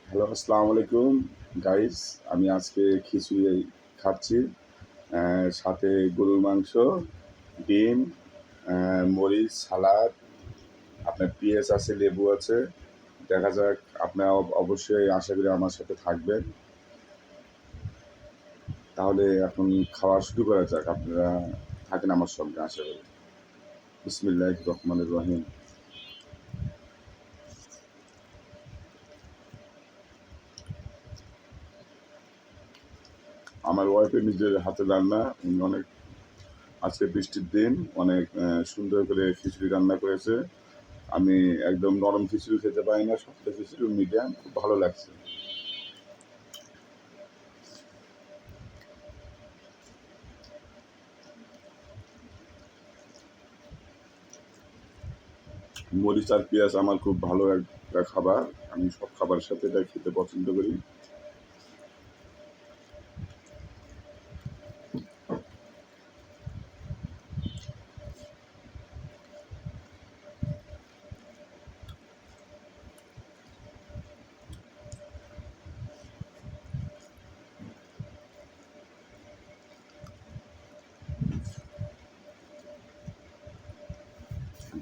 Hello, আসসালামু আলাইকুম guys. আমি আজকে খিচুড়ি খাচ্ছি। সাথে গরুর মাংস, ডিম, মরিচ, সালাদ, আপনার পেঁয়াজ আছে, লেবু আছে। দেখা যাক, আপনারা অবশ্যই আশা করি আমার সাথে থাকবেন। তাহলে এখন খাওয়া শুরু করা যাক। আপনারা থাকেন আমার সঙ্গে, আশা করি। বিসমিল্লাহির রহমানির রহিম। আমার ওয়াইফের নিজের হাতে রান্না। উনি অনেক, আজকে বৃষ্টির দিন, অনেক সুন্দর করে খিচুড়ি রান্না করেছে। আমি একদম নরম খিচুড়ি খেতে পারি না, শক্ত খিচুড়ি মিডিয়াম, খুব ভালো লাগছে। মরিচ আর পেঁয়াজ আমার খুব ভালো একটা খাবার। আমি সব খাবারের সাথে এটা খেতে পছন্দ করি।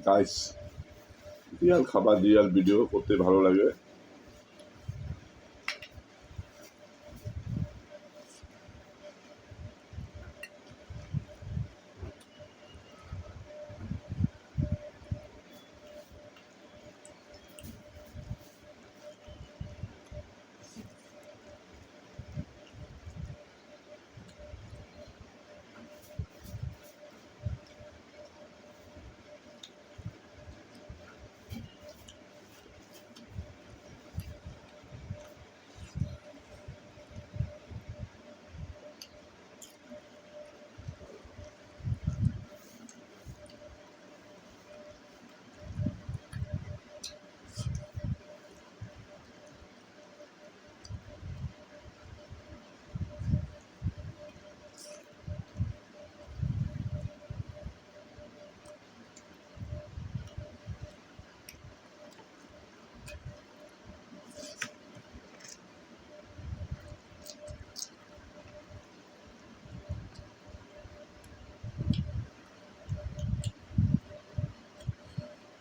গাইস, রিয়াল খাবার, রিয়াল ভিডিও করতে ভালো লাগে।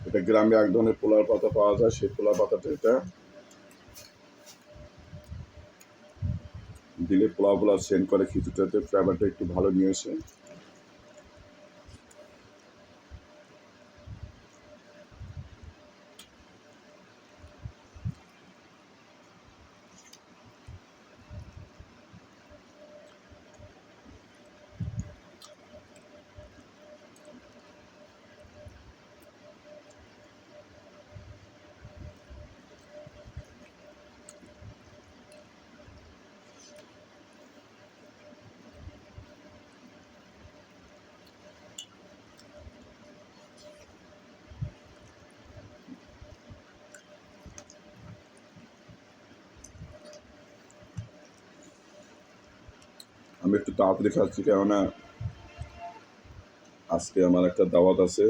এটা গ্রামে এক ধরনের পোলার পাতা পাওয়া যায়, সেই পোলার পাতাটা এটা দিলে পোলাও পোলাও সেন্ড করে, খিচুড়িটাতে ফ্লেভারটা একটু ভালো নিয়ে আসে। আমি একটু তাড়াতাড়ি খাচ্ছি, কেননা আজকে আমার একটা দাওয়াত আছে,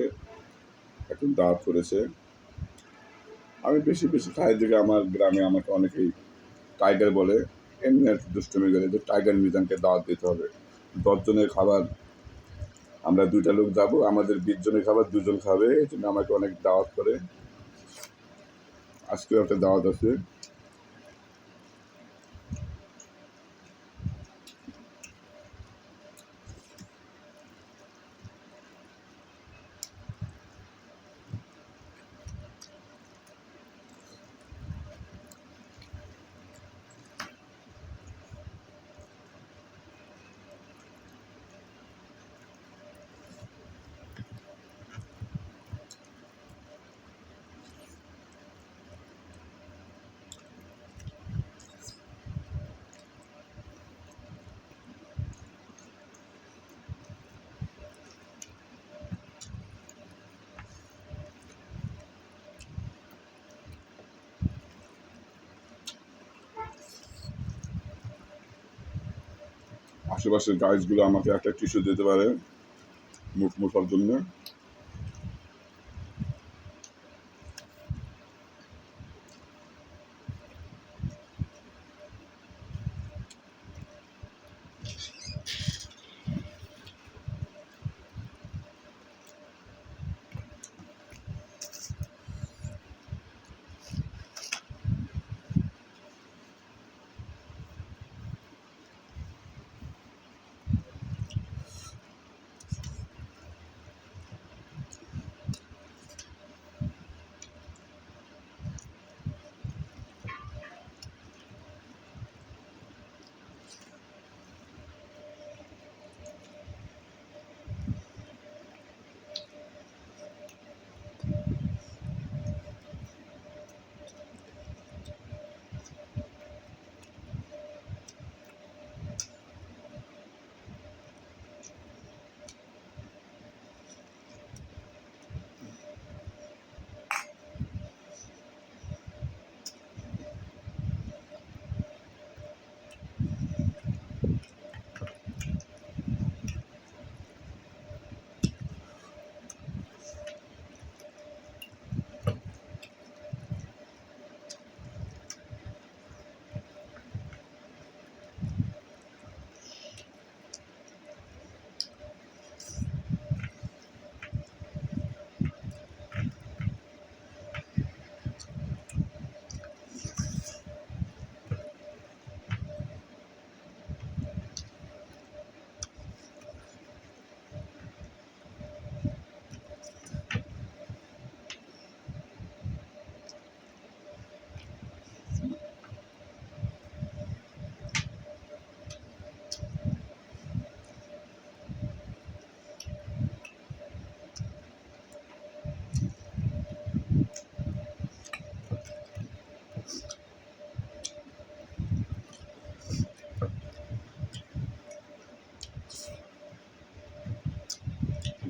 এখন দাওয়াত করেছে। আমি বেশি বেশি খাই দিকে আমার গ্রামে আমাকে অনেকেই টাইগার বলে। এমনি আর দুষ্টমি করে যে টাইগার মিজানকে দাওয়াত দিতে হবে। 10 জনের খাবার, আমরা 2টা লোক যাব, আমাদের 20 জনের খাবার 2জন খাবে, এই জন্য আমাকে অনেক দাওয়াত করে। আজকেও একটা দাওয়াত আছে। আশেপাশের গাইজগুলো আমাকে একটা টিস্যু দিতে পারে মুখ মোছার জন্য।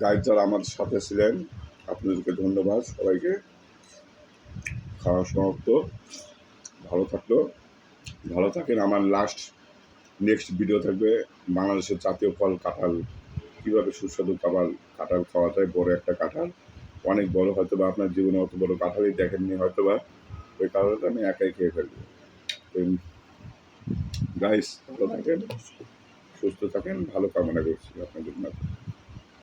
গাইড যারা আমাদের সাথে ছিলেন আপনাদেরকে ধন্যবাদ সবাইকে। খাওয়া সমাপ্ত। ভালো থাকেন। আমার নেক্সট ভিডিও থাকবে বাংলাদেশের জাতীয় ফল কাঁঠাল, কীভাবে সুস্বাদু কাঁঠাল খাওয়া যায়। বড় একটা কাঁঠাল, অনেক বড়, হয়তো বা আপনার জীবনে অত বড় কাঁঠালই দেখেননি হয়তো বা, ওই কাঁঠালটা আমি একাই খেয়ে ফেলবো। গাইস ভালো থাকেন, সুস্থ থাকেন, ভালো কামনা করছি আপনাদের জন্য।